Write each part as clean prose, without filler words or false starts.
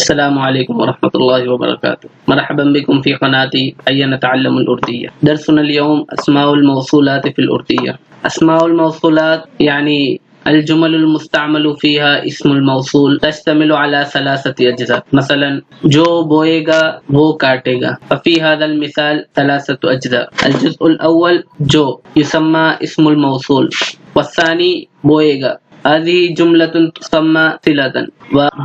السلام عليكم ورحمة الله وبركاته. مرحبا بكم في قناتي هيا نتعلم الأردية. درسنا اليوم أسماء الموصولات في الأردية. أسماء الموصولات يعني الجمل المستعمل فيها اسم الموصول تشتمل على 3 أجزاء. مثلا جو بوئےگا وہ کاٹے گا. ففي هذا المثال 3 أجزاء. الجزء الأول جو يسمى اسم الموصول، والثاني بوئےگا هذه جملة تسمى صلة،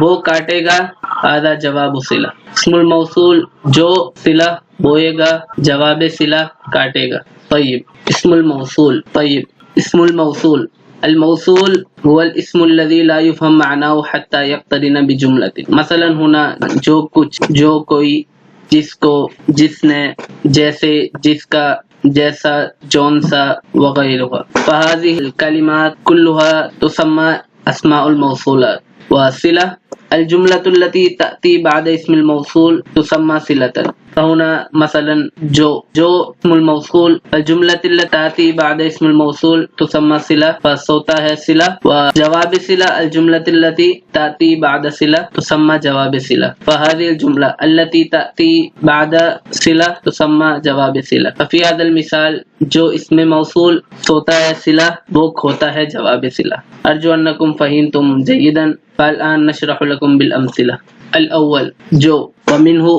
وہ کاٹے گا هذا جواب صلة. اسم الموصول جو صلة بوئےگا جواب صلة کاٹے گا. طيب اسم الموصول. طيب اسم الموصول. الموصول هو الاسم الذي لا يفهم معناه حتى يقترن بجملة. مثلا هنا جو کچھ، جو کوئی، جس کو، جس نے، جیسے، جس کا، جیسا، جون سا وغیرہ. فهذه الكلمات كلها تسمى أسماء الموصولات. وصلة الجملة التي تأتي بعد اسم الموصول تسمى صلة. فهنا مثلا جو اسم الموصول، الجملة التي تأتي بعد اسم الموصول تسمى صلة، فصوتا ہے صلة. وجواب صلة الجملة التي تأتي بعد صلة تسمى جواب صلة. فهذه الجملة التي تأتي بعد صلة تسمى جواب صلة. ففي هذا المثال جو اسم موصول سوتا ہے صلة وہ کھوتا ہے جواب صلة. أرجو أنكم فهمتم جيدا. فالآن نشرح لكم بالأمثلة. الأول جو، ومنه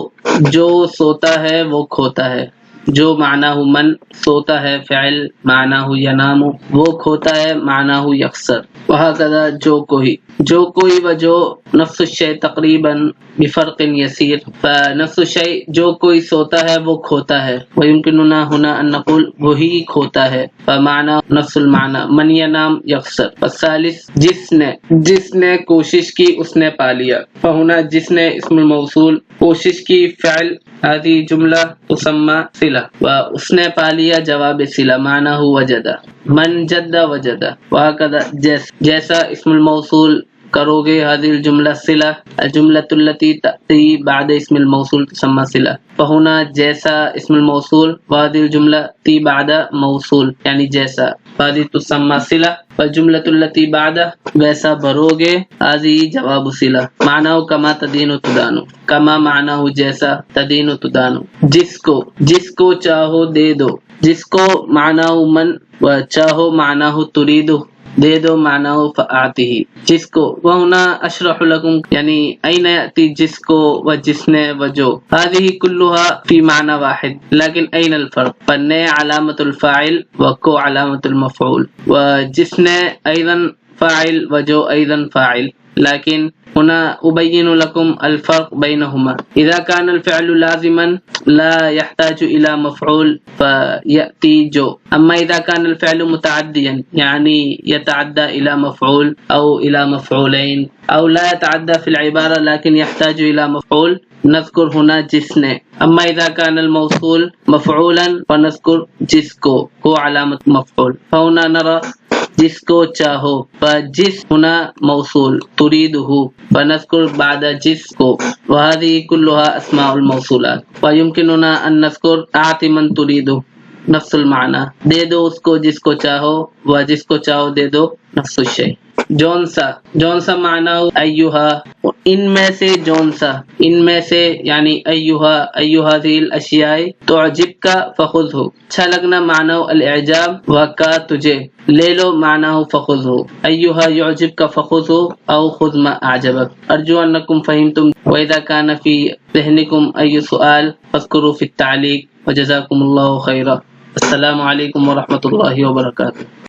جو سوتا ہے وہ کھوتا ہے. جو معناه من، سوتا ہے فعل، معناه ینام، وہ کھوتا ہے معناه یکسر. وهكذا جو کوئی و جو نفس الشيء تقریبا بفرق يسير. فنفس الشيء جو کوئی سوتا ہے وہ کھوتا ہے. ويمكننا هنا أن نقول وہی کھوتا ہے. فمعنى نفس المعنى. من ینام یکسر. والثالث جس نے کوشش کی اس نے پا لیا. فهنا جس نے اسم الموصول، کوشش کی فعل، هذه جملہ تسمى صلة. اس نے پا لیا جواب صلة، معناه وجد. من جد وجد. وهكذا جیسا اسم الموصول کرو گے هذه الجملة صلة. الجملة التي تأتي بعد اسم الموصول تسمى صلة. فهنا جیسا اسم الموصول وهذه الجملة تأتي بعد موصول يعني جیسا، هذه تسمى صلة. والجملة التي بعده ویسا بھرو گے هذه جواب صلة. معناه كما تدين تدان. كما معناه جیسا، تدين تدان. جس کو چاہو دے دو. جس کو معناه من، و چاہو معناه تريد، دے دو معناه فأعطه. جس کو. وهنا أشرح لكم يعني أين يأتي جس کو و جس نے و جو. هذه كلها في معنى واحد، لكن أين الفرق؟ فنے علامة الفاعل وكو علامة المفعول، وجس نے أيضا فاعل وجو أيضا فاعل، لكن هنا أبين لكم الفرق بينهما. إذا كان الفعل لازما لا يحتاج إلى مفعول فيأتي جو. أما إذا كان الفعل متعديا يعني يتعدى إلى مفعول أو إلى مفعولين أو لا يتعدى في العبارة لكن يحتاج إلى مفعول نذكر هنا جس نے. أما إذا كان الموصول مفعولا فنذكر جس کو علامة مفعول. فهنا نرى جس کو چاہو، فجس هنا موصول، تريده فنذكر بعد جس کو. وهذه كلها أسماء الموصولات. ويمكننا أن نذكر أعط من تريده نفس المعنى. دے دو اس کو جس کو چاہو، و جس کو چاہو دے دو نفس الشيء. جون سا معنی ایوہا، ان میں سے جون سا، ان میں سے یعنی ایوہا هذه الاشیاء تعجبک فخذه. اچھا لگنا معنی الاعجاب، وکا تجھے، لے لو معنی فخذه. ایوہا يعجبک فخذه او خذ ما اعجبک. ارجو انکم فهمتم. واذا كان في ذهنكم اي سؤال فاذكروا في التعليق. وجزاكم الله خيرا. السلام عليكم ورحمة الله وبركاته.